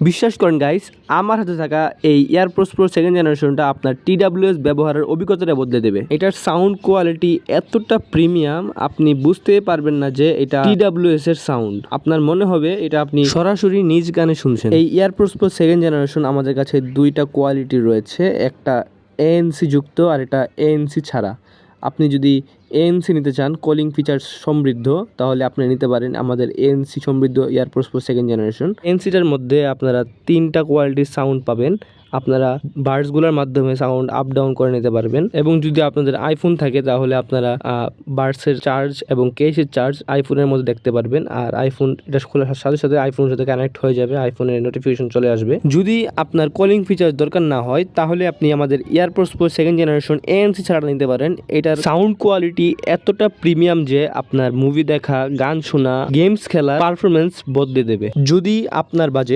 বিশ্বাস করেন গাইস, আমার হাতে থাকা এই এয়ারপোর্টস প্রো সেকেন্ড জেনারেশনটা আপনার TWS ব্যবহারের অভিজ্ঞতাটা বদলে দেবে। এটার সাউন্ড কোয়ালিটি এতটা প্রিমিয়াম, আপনি বুঝতে পারবেন না যে এটা TWS এর সাউন্ড। আপনার মনে হবে এটা আপনি সরাসরি নিজ গানে শুনছেন। এই এয়ারপোর্টস প্রো সেকেন্ড জেনারেশন আমাদের কাছে দুইটা কোয়ালিটি রয়েছে, একটা ANC যুক্ত আর এটা ANC ছাড়া। আপনি যদি ANC নিতে চান, কলিং ফিচার সমৃদ্ধ, তাহলে আপনি নিতে পারেন আমাদের ANC সমৃদ্ধ এয়ারপোর্টস প্রো সেকেন্ড জেনারেশন। ANCটার মধ্যে আপনারা 3টা কোয়ালিটির সাউন্ড পাবেন। আপনারা বার্ডসগুলোর মাধ্যমে সাউন্ড আপ ডাউন করে নিতে পারবেন, এবং যদি আপনাদের আইফোন থাকে তাহলে আপনারা বার্ডসের চার্জ এবং কেসের চার্জ আইফোনের মধ্যে দেখতে পারবেন। আর আইফোন এটা খোলার সাথে সাথে আইফোনের সাথে কানেক্ট হয়ে যাবে, আইফোনের নোটিফিকেশন চলে আসবে। যদি আপনার কলিং ফিচার দরকার না হয় তাহলে আপনি আমাদের airports pro second generation ANC ছাড়া নিতে পারেন। এটার সাউন্ড কোয়ালিটি এতটা প্রিমিয়াম যে আপনার মুভি দেখা, গান শোনা, গেমস খেলা পারফরমেন্স বদলে দেবে। যদি আপনার বাজেট